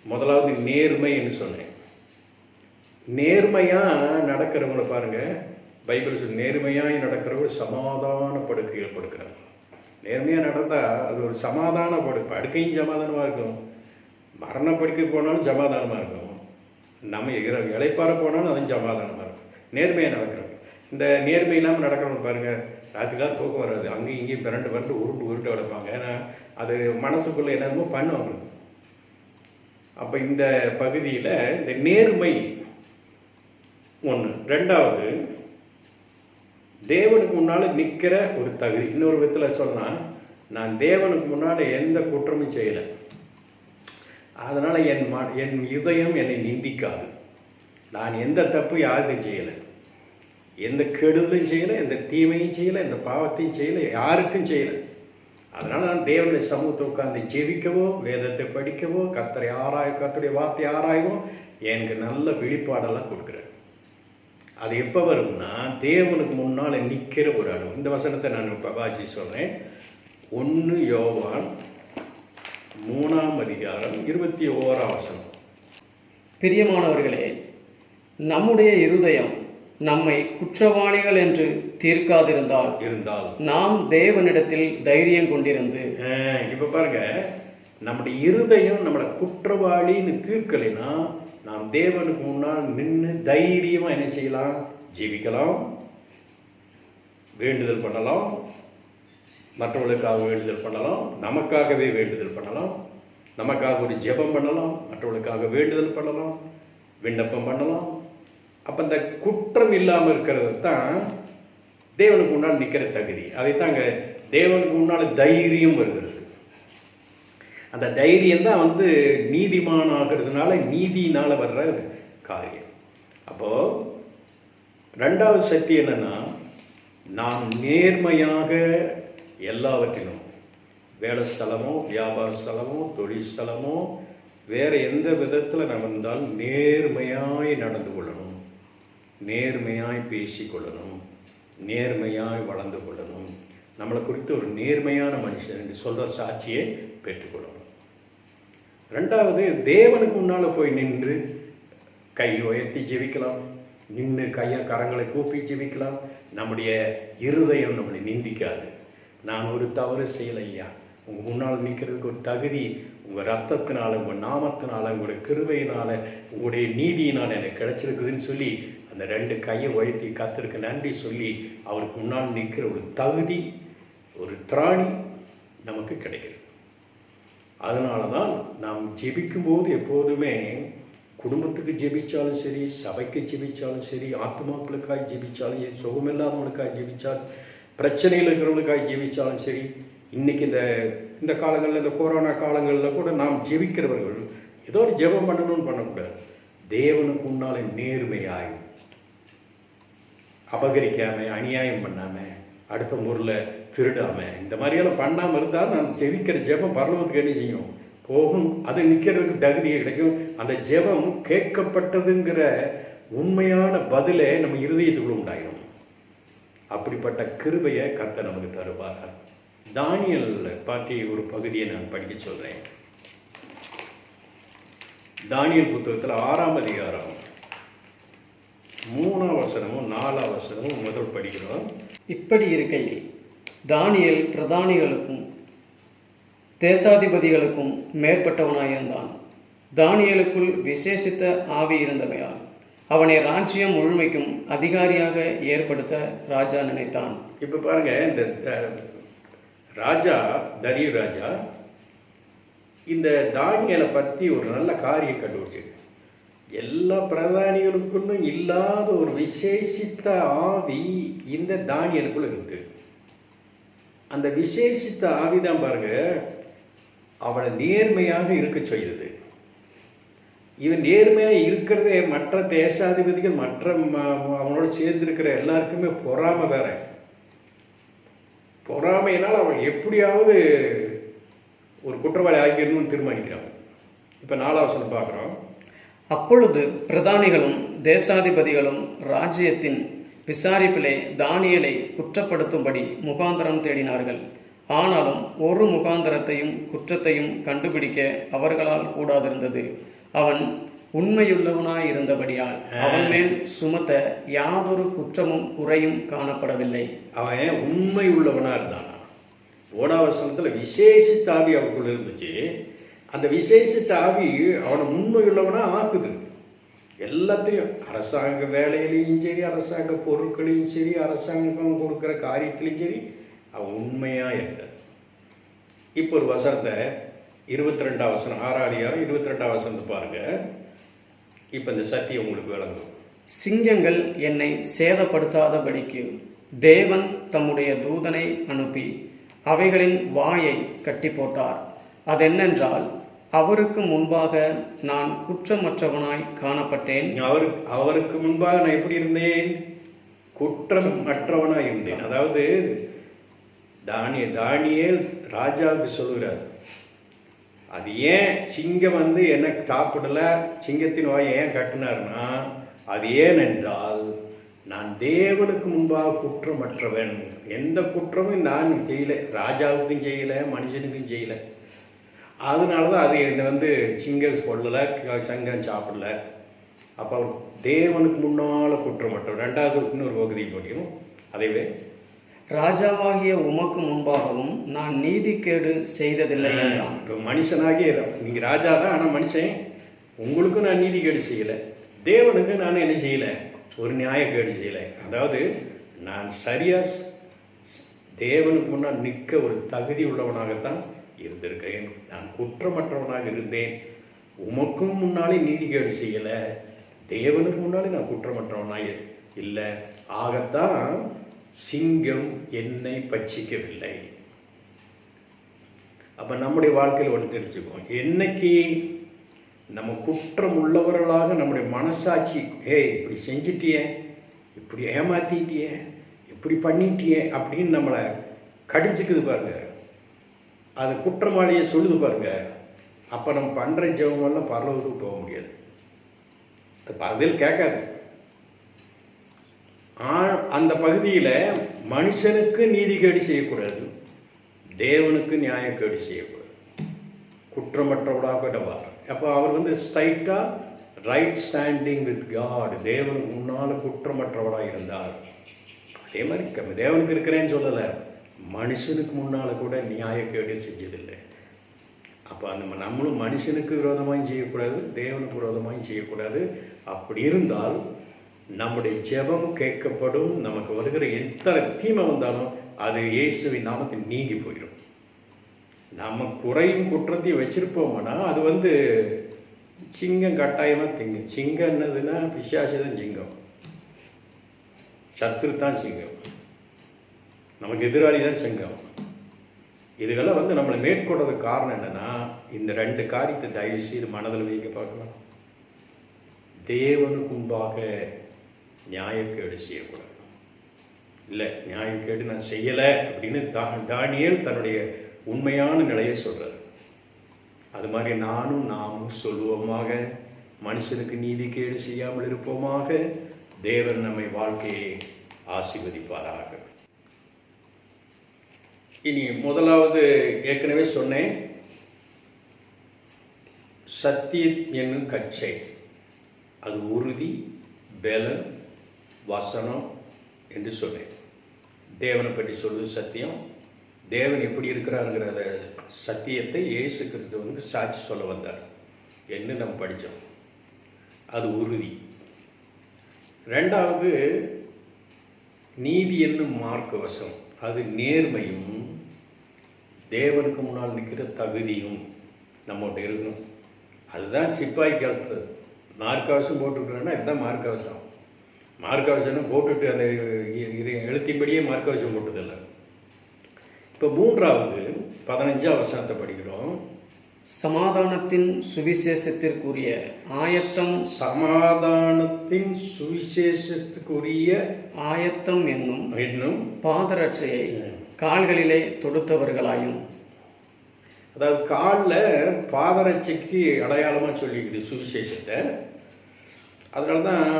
முதலாவது நேர்மைன்னு சொன்னேன். நேர்மையாக நடக்கிறவங்கள பாருங்கள். பைபிள் சொல்லி நேர்மையாக நடக்கிறவங்க சமாதான படுக்கையில் படுக்கிறாங்க. நேர்மையாக நடந்தால் அது ஒரு சமாதான படுக்கையும் சமாதானமாக இருக்கும். மரண படுக்கை போனாலும் சமாதானமாக இருக்கும். நம்ம இளைப்பாற போனாலும் அதுவும் சமாதானமாக இருக்கும். நேர்மையாக நடக்கிறவங்க. இந்த நேர்மை இல்லாமல் நடக்கிறவங்க பாருங்கள், ராத்திரிலாம் தூக்கம் வராது, அங்கேயும் இங்கேயும் பிறண்டு உருட்டு வளர்ப்பாங்க. ஏன்னா அது மனசுக்குள்ளே என்னமோ பண்ணுவாங்க. அப்போ இந்த பகுதியில் இந்த நேர்மை ஒன்று. ரெண்டாவது, தேவனுக்கு முன்னால் நிற்கிற ஒரு தகுதி. இன்னொரு விதத்தில் சொன்னால், நான் தேவனுக்கு முன்னால் எந்த குற்றமும் செய்யலை, அதனால் என் இதயம் என்னை நிந்திக்காது. நான் எந்த தப்பு யாருக்கும் செய்யலை, எந்த கெடுதலும் செய்யலை, எந்த தீமையும் செய்யலை, எந்த பாவத்தையும் செய்யலை, யாருக்கும் செய்யலை. அதனால் நான் தேவனுடைய சமூகத்தை உட்கார்ந்து ஜெபிக்கவோ, வேதத்தை படிக்கவோ, கர்த்தருடைய வார்த்தை ஆராயவோ எனக்கு நல்ல வெளிப்பாடெல்லாம் கொடுக்குறாரு. அது எப்போ வரும்னா, தேவனுக்கு முன்னால் நிற்கிற ஒரு அளவு. இந்த வசனத்தை நான் இப்போ வாசி சொல்கிறேன். 1 யோவான் 3:21. பிரியமானவர்களே, நம்முடைய இருதயம் நம்மை குற்றவாளிகள் என்று தீர்க்காதிருந்தால் நாம் தேவனிடத்தில் தைரியம் கொண்டிருந்து. இப்போ பாருங்க, நம்முடைய இருதயம் நம்மளை குற்றவாளின்னு தீர்க்கலைன்னா நாம் தேவனுக்கு முன்னால் நின்று தைரியமாக என்ன செய்யலாம்? ஜீவிக்கலாம், வேண்டுதல் பண்ணலாம், மற்றவர்களுக்காக வேண்டுதல் பண்ணலாம், நமக்காகவே வேண்டுதல் பண்ணலாம், நமக்காக ஒரு ஜெபம் பண்ணலாம், மற்றவர்களுக்காக வேண்டுதல் பண்ணலாம், விண்ணப்பம் பண்ணலாம். அப்போ இந்த குற்றம் இல்லாமல் இருக்கிறது தான் தேவனுக்கு முன்னால் நிற்கிற தகுதி. அதைத்தாங்க தேவனுக்கு முன்னால் தைரியம் வருகிறது. அந்த தைரியம் தான் நீதிமான் ஆகிறதுனால, நீதியினால் வர்ற காரியம். அப்போது ரெண்டாவது சக்தி என்னென்னா, நாம் நேர்மையாக எல்லாவற்றிலும், வேலை ஸ்தலமோ, வியாபார ஸ்தலமோ, தொழில் ஸ்தலமோ, வேறு எந்த விதத்தில் நம்ம இருந்தாலும் நேர்மையாய் நடந்து கொள்ளணும், நேர்மையாய் பேசிக்கொள்ளணும், நேர்மையாய் வளர்ந்து கொள்ளணும். நம்மளை குறித்து ஒரு நேர்மையான மனுஷன் என்று சொல்கிற சாட்சியை பெற்றுக்கொள்ளணும். ரெண்டாவது, தேவனுக்கு முன்னால் போய் நின்று கை உயர்த்தி ஜெபிக்கலாம், நின்று கரங்களை கூப்பி ஜெபிக்கலாம். நம்முடைய இருதயம் நம்மளை நிந்திக்காது. நான் ஒரு தவறு செய்யலையா, உங்கள் முன்னால் நிற்கிறதுக்கு ஒரு தகுதி உங்கள் ரத்தத்தினால, உங்கள் நாமத்தினால, உங்களுடைய கிருபையினால், உங்களுடைய நீதியினால் எனக்கு கிடைச்சிருக்குதுன்னு சொல்லி அந்த 2 கையை உயர்த்தி கர்த்தருக்கு நன்றி சொல்லி அவருக்கு முன்னால் நிற்கிற ஒரு தகுதி, ஒரு திராணி நமக்கு கிடைக்கிறது. அதனால தான் நாம் ஜெபிக்கும்போது எப்போதுமே குடும்பத்துக்கு ஜெபிச்சாலும் சரி, சபைக்கு ஜெபிச்சாலும் சரி, ஆத்மாக்களுக்காக ஜெபிச்சாலும், சுகமில்லாதவங்களுக்காக ஜெபிச்சாலும், பிரச்சனையில் இருக்கிறவங்களுக்காக ஜெபிச்சாலும் சரி, இன்றைக்கி இந்த காலங்களில், இந்த கொரோனா காலங்களில் கூட நாம் ஜெபிக்கிறவர்கள் ஏதோ ஒரு ஜெபம் பண்ணணும்னு பண்ணக்கூடாது. தேவனுக்கு முன்னால் நேர்மையாய், அபகரிக்காமல், அநியாயம் பண்ணாமல், அடுத்த ஊரில் திருடாமல், இந்த மாதிரியெல்லாம் பண்ணாமல் இருந்தால் நான் ஜெபிக்கிற ஜெபம் பரலோகத்துக்கு என்ன செய்யும்? போகும். அது நிற்கிறதுக்கு தகுதியை கிடைக்கும். அந்த ஜெபம் கேட்கப்பட்டதுங்கிற உண்மையான பதிலை நம்ம இருதயத்துக்குள்ள உண்டாயிடும். அப்படிப்பட்ட கிருபையை கர்த்தர் நமக்கு தருவார். தானியல் பற்றி ஒரு பகுதியை நான் படிக்க சொல்கிறேன். தானியல் புத்தகத்தில் 6ஆம் அதிகாரம் 3ஆம் வசனமும் 4ஆம் வசனமும் முதல் படிக்கிறோம். இப்படி இருக்கையில் தானியேல் பிரதானிகளுக்கும் தேசாதிபதிகளுக்கும் மேற்பட்டவனாயிருந்தான். தானியேலுக்குள் விசேஷித்த ஆவி இருந்தமையால் அவனை ராஜ்யம் முழுமைக்கும் அதிகாரியாக ஏற்படுத்த ராஜா நினைத்தான். இப்போ பாருங்க, இந்த ராஜா, தரியு ராஜா இந்த தானியேலை பற்றி ஒரு நல்ல காரியம் கண்டுபிடிச்சு, எல்லா பிரதானிகளுக்குள்ளும் இல்லாத ஒரு விசேஷித்த ஆவி இந்த தானியேலுக்குள்ள இருக்கு. அந்த விசேஷித்த ஆவி தான் பாருங்க அவனை நேர்மையாக இருக்க செய்யுது. இவன் நேர்மையாக இருக்கிறதே மற்ற தேசாதிபதிகள், மற்ற அவனோட சேர்ந்திருக்கிற எல்லாருக்குமே பொறாமை வேற. பொறாமையினால் அவன் எப்படியாவது ஒரு குற்றவாளி ஆக்கிடணும்னு தீர்மானிக்கிறான். இப்போ 4ஆம் வசனம் பார்க்குறோம். அப்பொழுது பிரதானிகளும் தேசாதிபதிகளும் ராஜ்யத்தின் விசாரிப்பிலே தானியேலை குற்றப்படுத்தும்படி முகாந்தரம் தேடினார்கள். ஆனாலும் ஒரு முகாந்தரத்தையும் குற்றத்தையும் கண்டுபிடிக்க அவர்களால் கூடாதிருந்தது. அவன் உண்மையுள்ளவனாயிருந்தபடியால் அவன் மேல் சுமத்த யாதொரு குற்றமும் குறையும் காணப்படவில்லை. அவன் உண்மை உள்ளவனா இருந்தான். 1ஆம் வசனத்தில் விசேஷித்த ஆவி அவனுக்குள்ள இருந்துச்சு. அந்த விசேஷித்த ஆவி அவனை உண்மையுள்ளவனா ஆக்குது. எல்லாத்தையும் அரசாங்க வேலையிலையும் சரி, அரசாங்க பொருட்களையும் சரி, அரசாங்கம் கொடுக்குற காரியத்திலையும் சரி அவன் உண்மையாக இருந்தார். இப்போ ஒரு வசனத்தை 22ஆம் வசனம் 6ஆம் அதிகாரம் 22ஆம் வசனத்தை பாருங்கள். இப்போ இந்த சத்தியம் உங்களுக்கு விளங்கும். சிங்கங்கள் என்னை சேதப்படுத்தாதபடிக்கு தேவன் தம்முடைய தூதனை அனுப்பி அவைகளின் வாயை கட்டி போட்டார். அதென்னென்றால், அவருக்கு முன்பாக நான் குற்றமற்றவனாய் காணப்பட்டேன். அவருக்கு முன்பாக நான் எப்படி இருந்தேன்? குற்றம் அற்றவனாய் இருந்தேன். அதாவது தானியேல் ராஜாவுக்கு சொல்லுகிறார், அது ஏன் சிங்கம் வந்து என்ன சாப்பிடல, சிங்கத்தின் வாயை ஏன் கட்டினார்னா, அது ஏனென்றால் நான் தேவனுக்கு முன்பாக குற்றமற்றவன். எந்த குற்றமும் நான் செய்யலை, ராஜாவுக்கும் செய்யலை, மனுஷனுக்கும் செய்யலை. அதனால தான் அது என்னை வந்து சிங்கம் கொள்ளலை, சங்கம் சாப்பிடலை. அப்போ தேவனுக்கு முன்னால் குற்றமற்றவன். ரெண்டாவது இன்னொரு பகுதி படிக்கணும். அதேவே, ராஜாவாகிய உமக்கு முன்பாகவும் நான் நீதிகேடு செய்ததில்லை என்றான். இப்போ மனுஷனாகிய நீங்கள் ராஜா தான், ஆனால் மனுஷன் உங்களுக்கும் நான் நீதிகேடு செய்யலை, தேவனுக்கு நான் என்ன செய்யலை, ஒரு நியாயக்கேடு செய்யலை. அதாவது நான் சரியாக தேவனுக்கு முன்னால் நிற்க ஒரு தகுதி உள்ளவனாகத்தான் இருந்திருக்கிறேன். நான் குற்றமற்றவனாக இருந்தேன். உமக்கும் முன்னாலே நீதிகேடு செய்யலை, தேவனுக்கு முன்னாலே நான் குற்றமற்றவனாக இல்லை. ஆகத்தான் சிங்கம் என்னை பட்சிக்கவில்லை. அப்போ நம்முடைய வாழ்க்கையில் ஒன்று தெரிஞ்சுக்குவோம், என்னைக்கு நம்ம குற்றம் உள்ளவர்களாக நம்முடைய மனசாட்சி, இப்படி செஞ்சிட்டியே, இப்படி ஏமாத்திட்டியே, இப்படி பண்ணிட்டியே அப்படின்னு நம்மளை கடிச்சிக்குது பாருங்க, அது குற்றமாளியை சொல்லுது பாருங்க, அப்போ நம்ம பண்ணுற ஜெபமெல்லாம் பரலோகத்துக்கு போக முடியாது, அது பதில் கேட்காது. அந்த பகுதியில் மனுஷனுக்கு நீதிகேடு செய்யக்கூடாது, தேவனுக்கு நியாயக்கேடு செய்யக்கூடாது, குற்றமற்றவராக இடவார். அப்போ அவர் வந்து ஸ்ட்ரைட்டாக ரைட் ஸ்டாண்டிங் வித் காட், தேவனுக்கு முன்னால் குற்றமற்றவராக இருந்தார். அதே மாதிரி தேவனுக்கு இருக்கிறேன்னு சொல்லலை, மனுஷனுக்கு முன்னால் கூட நியாயக்கேடு செஞ்சதில்லை. அப்போ நம்மளும் மனுஷனுக்கு விரோதமாயும் செய்யக்கூடாது, தேவனுக்கு விரோதமாயும் செய்யக்கூடாது. அப்படி இருந்தால் நம்முடைய ஜெபம் கேட்கப்படும். நமக்கு வருகிற எத்தனை தீமை வந்தாலும் அது இயேசுவின் நாமத்தில் நீங்கி போயிடும். நம்ம குறையும் குற்றத்தையும் வச்சிருப்போம்னா அது வந்து சிங்கம் கட்டாயமாக திங்கும். சிங்கம் என்னதுன்னா பிசாசு தான் சிங்கம், சத்துரு தான் சிங்கம், நமக்கு எதிராளி தான் சிங்கம். இதுக்கெல்லாம் வந்து நம்மளை மேற்கொள்றதுக்கு காரணம் என்னென்னா, இந்த ரெண்டு காரியத்தை தயவு செய்து மனதில் வைக்க பார்க்கலாம். தேவனுக்கு முன்பாக நியாயக்கேடு செய்யக்கூடாது. இல்லை, நியாயக்கேடு நான் செய்யலை அப்படின்னு தானியேல் தன்னுடைய உண்மையான நிலையை சொல்கிறார். அது மாதிரி நாமும் சொல்லுவோமாக, மனுஷனுக்கு நீதிக்கேடு செய்யாமல் இருப்போமாக. தேவன் நம்மை வாழ்க்கையை ஆசீர்வதிப்பாராக. இனி முதலாவது ஏற்கனவே சொன்னேன், சத்தியம் என்னும் கச்சை, அது உறுதி, பலம், வசனம் என்று சொன்னேன். தேவனை பற்றி சொல்வது சத்தியம். தேவன் எப்படி இருக்கிறாருங்கிற சத்தியத்தை இயேசு கிறிஸ்து வந்து சாட்சி சொல்ல வந்தார் என்று நம்ம படித்தோம். அது உறுதி. ரெண்டாவது நீதி என்னும் மார்க்க வசம், அது நேர்மையும் தேவனுக்கு முன்னால் நிற்கிற தகுதியும் நம்மகிட்ட இருக்கணும். அதுதான் சிப்பாய் காலத்து மார்க்கவசம் போட்டுருக்குறேன்னா இதுதான் மார்க்கவசம். மார்க்கவசம் போட்டுட்டு அந்த எழுத்தின்படியே மார்க்கவசம் போட்டதில்லை. இப்போ மூன்றாவது 15ஆம் வசனத்தை படிக்கிறோம். சமாதானத்தின் சுவிசேஷத்திற்குரிய ஆயத்தம், சமாதானத்தின் சுவிசேஷத்துக்குரிய ஆயத்தம் என்னும் பாதரட்சையை கால்களிலே தொடுத்தவர்களாயும். அதாவது காலில் பாதரட்சைக்கு அடையாளமாக சொல்லிக்குது சுவிசேஷத்தை. அதனால தான்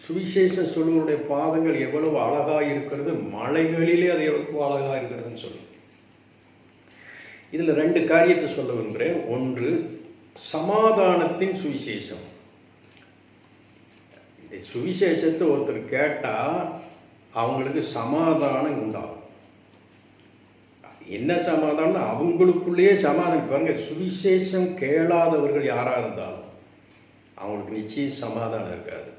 சுவிசேஷம் சொல்லுவருடைய பாதங்கள் எவ்வளவு அழகாக இருக்கிறது, மலைகளிலே அது எவ்வளவு அழகாக இருக்கிறதுன்னு சொல்லுது. இதில் ரெண்டு காரியத்தை சொல்ல விரும்புகிறேன். ஒன்று, சமாதானத்தின் சுவிசேஷம். இந்த சுவிசேஷத்தை ஒருத்தர் கேட்டால் அவங்களுக்கு சமாதானம் உண்டாகும். என்ன சமாதானம்? அவங்களுக்குள்ளேயே சமாதானம். பாருங்க, சுவிசேஷம் கேளாதவர்கள் யாராக இருந்தாலும் அவங்களுக்கு நிச்சயம் சமாதானம் இருக்காது.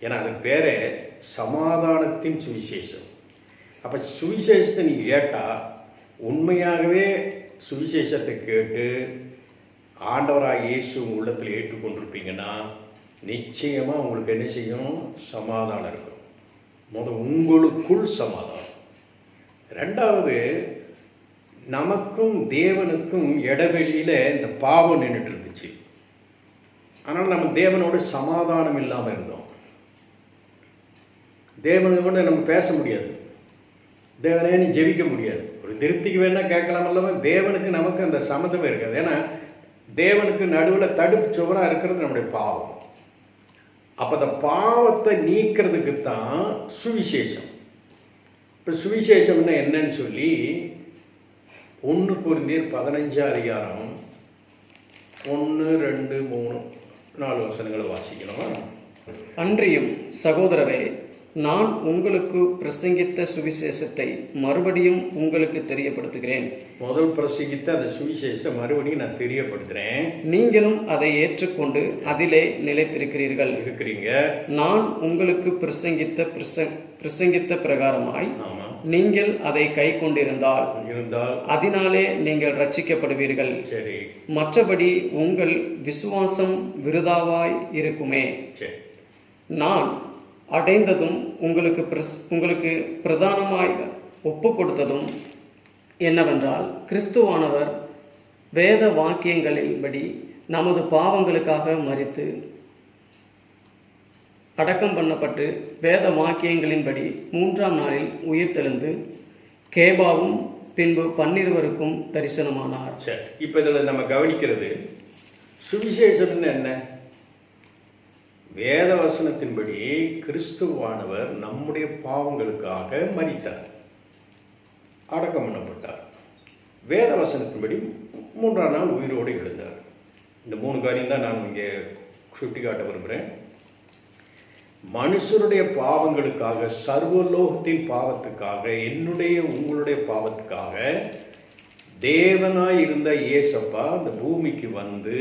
ஏன்னா அது பேரே சமாதானத்தின் சுவிசேஷம். அப்போ சுவிசேஷத்தை நீங்கள் கேட்டால், உண்மையாகவே சுவிசேஷத்தை கேட்டு ஆண்டவராக இயேசு உள்ளத்தில் ஏற்றுக்கொண்டிருப்பீங்கன்னா நிச்சயமாக உங்களுக்கு என்ன செய்யும்? சமாதானம் இருக்கும். உங்களுக்குள் சமாதானம். ரெண்டாவது, நமக்கும் தேவனுக்கும் இடைவெளியில் இந்த பாவம் நின்றுட்டு இருந்துச்சு. ஆனால் நம்ம தேவனோட சமாதானம் இல்லாமல் இருந்தோம். தேவனோட நம்ம பேச முடியாது, தேவனே நீ ஜெபிக்க முடியாது. ஒரு திருப்திக்கு வேணால் கேட்கலாம் அல்லவா? தேவனுக்கு நமக்கு அந்த சம்மந்தமே இருக்காது. ஏன்னா தேவனுக்கு நடுவில் தடுப்பு சுவராக இருக்கிறது நம்முடைய பாவம். அப்போ அந்த பாவத்தை நீக்கிறதுக்கு தான் சுவிசேஷம். இப்போ சுவிசேஷம்னா என்னன்னு சொல்லி 1 கொரிந்தியர் 15 1, 2, 3, 4 வசனங்களை வாசிக்கணும். அன்றியும் சகோதரரே, நான் உங்களுக்கு பிரசங்கித்த சுவிசேஷத்தை மறுபடியும் உங்களுக்கு தெரியப்படுத்துகிறேன். முதல் பிரசங்கித்த அந்த சுவிசேஷத்தை மறுபடியும் நான் தெரியப்படுத்துகிறேன். நீங்களும் அதை ஏற்றுக்கொண்டு அதிலே இருக்கிறீங்க. நான் உங்களுக்கு பிரசங்கித்த பிரகாரமாய் நீங்கள் அதை கை கொண்டிருந்தால் அதனாலே நீங்கள் ரட்சிக்கப்படுவீர்கள். சரி. மற்றபடி உங்கள் விசுவாசம் விருதாவாய் இருக்குமே. நான் அடைந்ததும் உங்களுக்கு பிரதானமாய் ஒப்பு கொடுத்ததும் என்னவென்றால், கிறிஸ்துவானவர் வேத வாக்கியங்களின்படி நமது பாவங்களுக்காக மரித்து அடக்கம் பண்ணப்பட்டு வேத வாக்கியங்களின்படி 3ஆம் நாளில் உயிர்த்தெழுந்து கேபாவும் பின்பு 12 தரிசனமானார். சரி, இப்போ இதில் நம்ம கவனிக்கிறது சுவிசேஷம்னு என்ன? வேத வசனத்தின்படி கிறிஸ்துவானவர் நம்முடைய பாவங்களுக்காக மரித்தார், அடக்கம் பண்ணப்பட்டார். வேத வசனத்தின்படி 3ஆம் நாள் உயிரோடு எழுந்தார். இந்த 3 காரியம் தான் நான் இங்கே சுட்டி காட்ட விரும்புகிறேன். மனுஷருடைய பாவங்களுக்காக, சர்வலோகத்தின் பாவத்துக்காக, என்னுடைய உங்களுடைய பாவத்துக்காக தேவனாய் இருந்த இயேசப்பா இந்த பூமிக்கு வந்து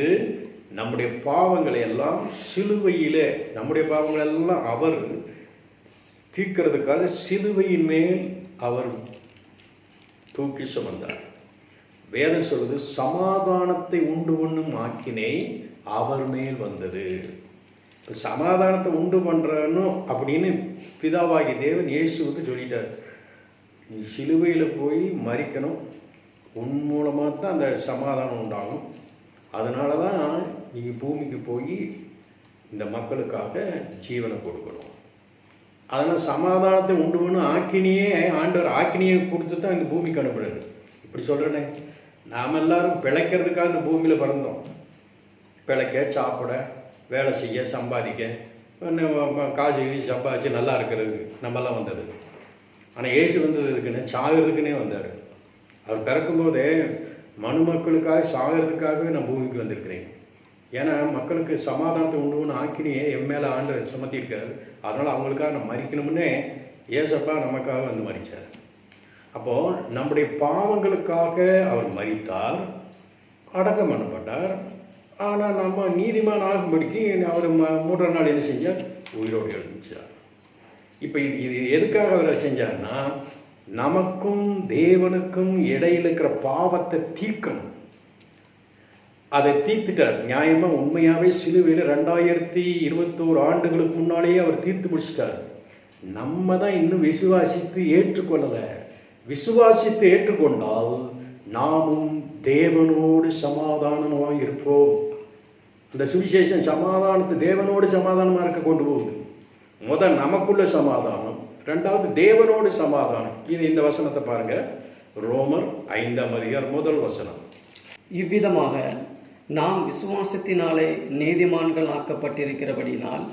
நம்முடைய பாவங்களை எல்லாம் சிலுவையிலே, நம்முடைய பாவங்கள் எல்லாம் அவர் தீர்க்கிறதுக்காக சிலுவையின் மேல் அவர் தூக்கி சுமந்தார். வேதம் சொல்வது சமாதானத்தை உண்டு பண்ணும் ஆக்கினை அவர் மேல் வந்தது. இப்போ சமாதானத்தை உண்டு பண்ணுறணும் அப்படின்னு பிதாவாகி தேவன் இயேசுவுக்கு சொல்லிட்டார். நீ சிலுவையில் போய் மரிக்கணும், உன் மூலமாக தான் அந்த சமாதானம் உண்டாகும். அதனால தான் நீங்கள் பூமிக்கு போய் இந்த மக்களுக்காக ஜீவனை கொடுக்கணும். அதனால் சமாதானத்தை உண்டு பண்ணும் ஆக்கினியே ஆண்டவர் ஆக்கினியை கொடுத்து தான் இந்த பூமிக்கு அனுப்புறாரு. இப்படி சொல்கிறேனே, நாம் எல்லாரும் பிழைக்கிறதுக்காக இந்த பூமியில் பிறந்தோம். பிழைக்க, சாப்பிட, வேலை செய்ய, சம்பாதிக்க, காசு சம்பாதிச்சு நல்லா இருக்கிறது நம்மெல்லாம் வந்தது. ஆனால் ஏசு வந்தது இருக்குன்னு சாகிறதுக்குன்னே வந்தார். அவர் பிறக்கும்போதே மனுமக்களுக்காக சாகிறதுக்காகவே நான் பூமிக்கு வந்திருக்கிறேன். ஏன்னா மக்களுக்கு சமாதானத்தை உண்டு பண்ண ஆக்கினியே என் மேலே ஆண்டவர் சுமத்தியிருக்காரு. அதனால் அவங்களுக்காக நான் மறிக்கணும்னே ஏசப்பா நமக்காக வந்து மறித்தார். அப்போது நம்முடைய பாவங்களுக்காக அவர் மரித்தார், அடக்கம் பண்ணப்பட்டார். ஆனால் நம்ம நீதிமான் ஆகும்படிக்கு அவர் 3ஆம் நாள் என்ன செஞ்சார்? உயிரோடு எழுந்தார். இப்போ இது எதுக்காக அவர் செஞ்சார்னா, நமக்கும் தேவனுக்கும் இடையில் இருக்கிற பாவத்தை தீர்க்கணும். அதை தீர்த்துட்டார். நியாயமாக உண்மையாகவே சிலுவையில் 2021 ஆண்டுகளுக்கு முன்னாலேயே அவர் தீர்த்து முடிச்சிட்டார். நம்ம தான் இன்னும் விசுவாசித்து ஏற்றுக்கொள்ளலை. விசுவாசித்து ஏற்றுக்கொண்டால் நாமும் தேவனோடு சமாதானமாக இருப்போம். அந்த சுவிசேஷம் சமாதானத்தை தேவனோடு சமாதானமாக இருக்க கொண்டு போகுது. முதல் நமக்குள்ள சமாதானம், ரெண்டாவது தேவனோடு சமாதானம். இது இந்த வசனத்தை பாருங்க, ரோமர் 5ஆம் அதிகாரம் 1 வசனம். இவ்விதமாக நாம் விசுவாசத்தினாலே நீதிமான்கள் ஆக்கப்பட்டிருக்கிறபடினால்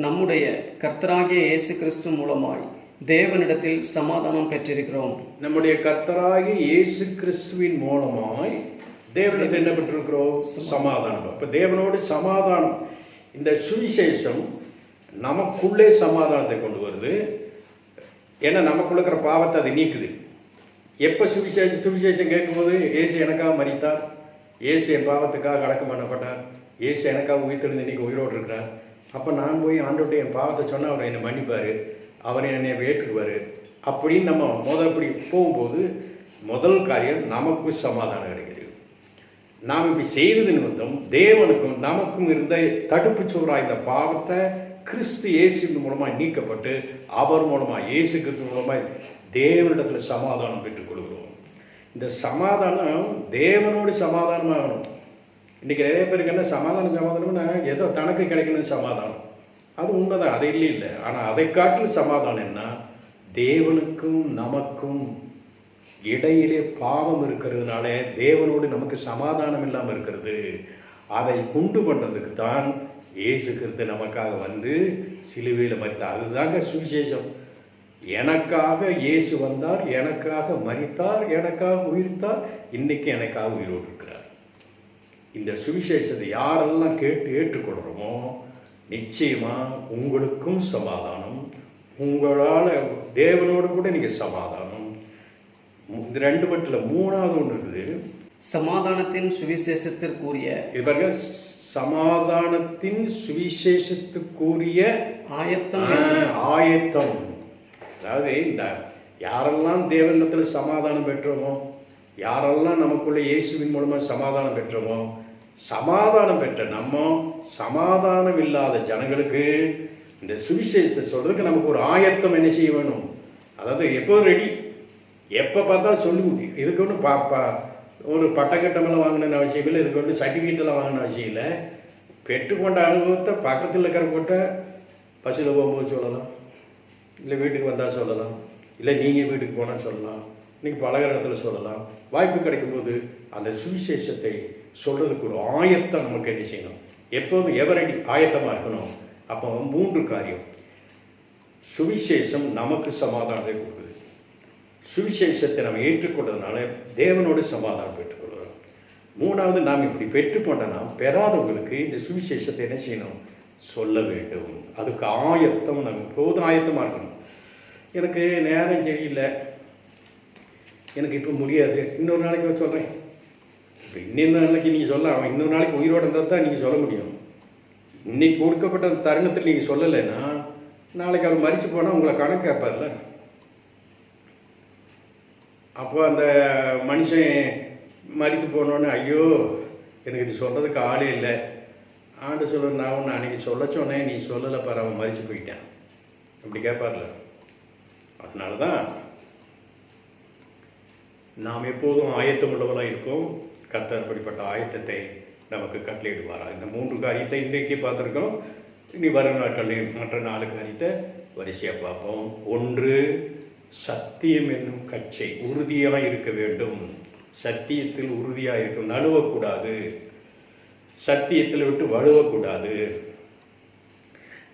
நம்முடைய கர்த்தராகிய இயேசு கிறிஸ்து மூலமாய் தேவனிடத்தில் சமாதானம் பெற்றிருக்கிறோம். நம்முடைய கர்த்தராகிய இயேசு கிறிஸ்துவின் மூலமாய் தேவனிடத்தில் என்ன பெற்றிருக்கிறோம்? சமாதானம். இப்போ தேவனோடு சமாதானம். இந்த சுவிசேஷம் நமக்குள்ளே சமாதானத்தை கொண்டு வருது. ஏன்னா நமக்குள்ள இருக்கிற பாவத்தை அது நீக்குது. எப்போ சுவிசேஷம் கேட்கும்போது, இயேசு எனக்காக மரித்தார், இயேசு என் பாவத்துக்காக அடக்கம் பண்ணப்பட்டார், இயேசு எனக்காக உயிர்த்தெழுந்து இன்றைக்கி உயிரோடு இருக்கிறார். அப்போ நான் போய் ஆண்டவர்கிட்ட என் பாவத்தை சொன்னால் அவர் என்னை மன்னிப்பார், அவர் என்னை ஏற்றுக்குவார் அப்படின்னு நம்ம அப்படி போகும்போது முதல் காரியம் நமக்கு சமாதானம் கிடைக்குது. நாம் இப்படி செய்தது நிமித்தம் தேவனுக்கும் நமக்கும் இருந்த தடுப்பு சுவராக இந்த பாவத்தை கிறிஸ்து இயேசுவின் மூலமாக நீக்கப்பட்டு அவர் மூலமாக இயேசு கிறிஸ்து மூலமாக தேவனிடத்தில் சமாதானம் பெற்றுக்கொள்கிறோம். இந்த சமாதானம் தேவனோடு சமாதானமாகணும். இன்றைக்கி நிறைய பேருக்கு என்ன சமாதானம்னா ஏதோ தனக்கு கிடைக்கணும் சமாதானம், அது உண்மைதான், அது இல்லை. ஆனால் அதை காட்டிலும் சமாதானம் என்ன, தேவனுக்கும் நமக்கும் இடையிலே பாவம் இருக்கிறதுனால தேவனோடு நமக்கு சமாதானம் இல்லாமல் இருக்கிறது. அதை உண்டு பண்ணுறதுக்கு தான் இயேசு கிறிஸ்து நமக்காக வந்து சிலுவையில் மரித்தார். அதுதாங்க சுவிசேஷம். எனக்காக இயேசு வந்தார், எனக்காக மரித்தார், எனக்காக உயிர்த்தார், இன்னைக்கு எனக்காக உயிரோடு இருக்கிறார். இந்த சுவிசேஷத்தை யாரெல்லாம் கேட்டு ஏற்றுக்கொள்கிறோமோ நிச்சயமாக உங்களுக்கும் சமாதானம், உங்களால் தேவனோடு கூட நீங்கள் சமாதானம். இது ரெண்டு மட்டும் இல்லை, மூணாவது ஒன்று இருக்குது. சமாதானத்தின் சுவிசேஷத்திற்குரிய இது பாருங்க, சமாதானத்தின் சுவிசேஷத்துக்குரிய ஆயத்தம். அதாவது இந்த யாரெல்லாம் தேவனிடத்தில் சமாதானம் பெற்றோமோ, யாரெல்லாம் நமக்குள்ள இயேசுவின் மூலமாக சமாதானம் பெற்றோமோ, சமாதானம் பெற்ற நம்ம சமாதானம் இல்லாத ஜனங்களுக்கு இந்த சுவிசேஷத்தை சொல்றதுக்கு நமக்கு ஒரு ஆயத்தம் என்ன செய்ய வேணும். அதாவது எப்போதும் ரெடி, எப்போ பார்த்தாலும் சொல்லி முடியும். இதுக்கு ஒன்று ஒரு பட்டக்கட்டமெல்லாம் வாங்கின அவசியம் இல்லை, இதுக்கு ஒன்று சர்டிஃபிகேட்டெல்லாம் வாங்கின அவசியம் இல்லை. பெற்றுக்கொண்ட அனுபவத்தை பக்கத்தில் இருக்கிற பஸ்ஸில் போகும்போது சொல்லலாம், இல்லை வீட்டுக்கு வந்தால் சொல்லலாம், இல்லை நீங்கள் வீட்டுக்கு போனால் சொல்லலாம், இன்றைக்கி பழகிற இடத்துல சொல்லலாம். வாய்ப்பு கிடைக்கும்போது அந்த சுவிசேஷத்தை சொல்கிறதுக்கு ஒரு ஆயத்தம் நமக்கு என்ன செய்யணும், எப்போதும் எவரடி ஆயத்தமாக இருக்கணும். அப்போ 3 காரியம். சுவிசேஷம் நமக்கு சமாதானத்தை கொடுக்குது. சுவிசேஷத்தை நம்ம ஏற்றுக்கொண்டதுனால தேவனோடு சமாதானம் பெற்றுக்கொள்கிறோம். 3வது, நாம் இப்படி பெற்றுக்கொண்டனா பெறாதவங்களுக்கு இந்த சுவிசேஷத்தை என்ன செய்யணும், சொல்ல வேண்டும். அதுக்கு ஆயத்தம், நம்ம எப்போதும் ஆயத்தமாக இருக்கணும். எனக்கு நேரம் சரியில்லை, எனக்கு இப்போ முடியாது, இன்னொரு நாளைக்கு சொல்கிறேன். இப்போ இன்னொரு நாளைக்கு நீங்கள் சொல்ல, அவன் இன்னொரு நாளைக்கு உயிரோடு இருந்தால் தான் நீங்கள் சொல்ல முடியும். இன்னைக்கு கொடுக்கப்பட்ட தருணத்தில் நீங்கள் சொல்லலைன்னா நாளைக்கு அவர் மரித்து போனால் உங்களை கணக்கு கேட்பார்ல. அப்போ அந்த மனுஷன் மரித்து போனோன்னு, ஐயோ எனக்கு இது சொல்கிறதுக்கு ஆளே இல்லை, ஆண்டு சொல்ல நான் ஒன்று அன்றைக்கி சொல்ல சொன்னேன், நீ சொல்லலை பாரு, அவன் மரித்து போயிட்டான், அப்படி கேட்பார்ல. அதனால தான் நாம் எப்போதும் ஆயத்தம் உள்ளவர்களாக இருப்போம். கர்த்தர் அப்படிப்பட்ட ஆயத்தத்தை நமக்கு கட்டளையிடுவாரா. இந்த 3 காரியத்தை இன்றைக்கே பார்த்துருக்கோம். இனி வரும் நாட்களில் மற்ற 4 காரியத்தை வரிசையாக பார்ப்போம். 1, சத்தியம் என்னும் கச்சை உறுதியாக இருக்க வேண்டும். சத்தியத்தில் உறுதியாக இருக்கும், நழுவக்கூடாது. சத்தியத்தில் விட்டு வழுவக்கூடாது.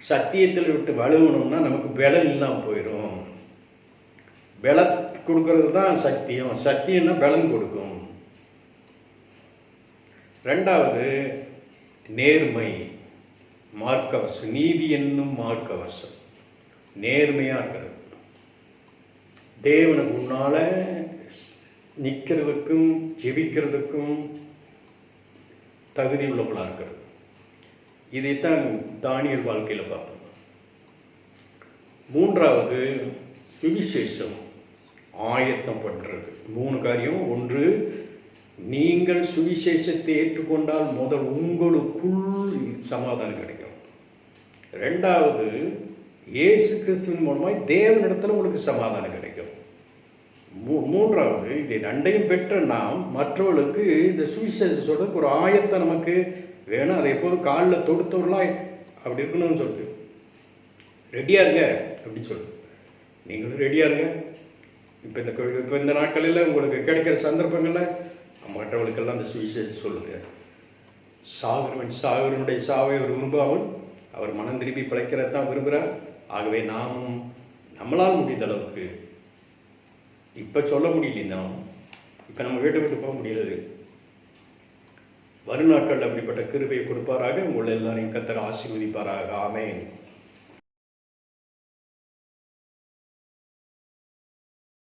சத்தியத்தில் விட்டு வழுவணும்னா நமக்கு பலம் இல்லாமல் போயிடும். பலம் கொடுக்கறது தான் சத்தியம். சத்தியம்னா பலம் கொடுக்கும். 2வது, நேர்மை, மார்க்கவசம், நீதி என்னும் மார்க்கவசம், நேர்மையாக இருக்கிறது. தேவனுக்கு முன்னால் நிற்கிறதுக்கும் ஜெபிக்கிறதுக்கும் தகுதி உள்ளவர்களாக இருக்கிறது. இதைத்தான் தானியல் வாழ்க்கையில் பார்ப்போம். 3வது, சுவிசேஷம் ஆயத்தம் பண்ணுறது. 3 காரியம். 1, நீங்கள் சுவிசேஷத்தை ஏற்றுக்கொண்டால் முதல் உங்களுக்குள் சமாதானம் கிடைக்கும். 2வது, இயேசு கிறிஸ்துவின் மூலமாக தேவனிடத்தில் உங்களுக்கு சமாதானம் கிடைக்கும். 3வது, இதை 2ஐயும் பெற்ற நாம் மற்றவர்களுக்கு இந்த சுவிசேஷம் சொல்றதுக்கு ஒரு ஆயத்தம் நமக்கு வேணும். அதை எப்போதும் காலில் தொடுத்தவர்களாக அப்படி இருக்கணும்னு சொல்லிட்டு ரெடியாக இருங்க அப்படின்னு சொல்லு. நீங்களும் ரெடியாக இருங்க. இப்போ இந்த நாட்களில் உங்களுக்கு கிடைக்கிற சந்தர்ப்பங்களில் மற்றவர்களுக்கெல்லாம் அந்த சுவிசேஷம் சொல்லுங்கள். சாகரனுடைய சாவை அவர் விரும்பாமல் அவர் மனம் திரும்பி பிழைக்கிறத தான் விரும்புகிறார். ஆகவே நாமும் நம்மளால் முடிந்த அளவுக்கு, இப்போ சொல்ல முடியலன்னா, இப்போ நம்ம வீட்டை விட்டு போக முடியலது, வருநாட்கள் அப்படிப்பட்ட கிருபையை கொடுப்பாராக. உங்களை எல்லாரையும் கர்த்தர் ஆசீர்வதிப்பாராக. ஆமென்.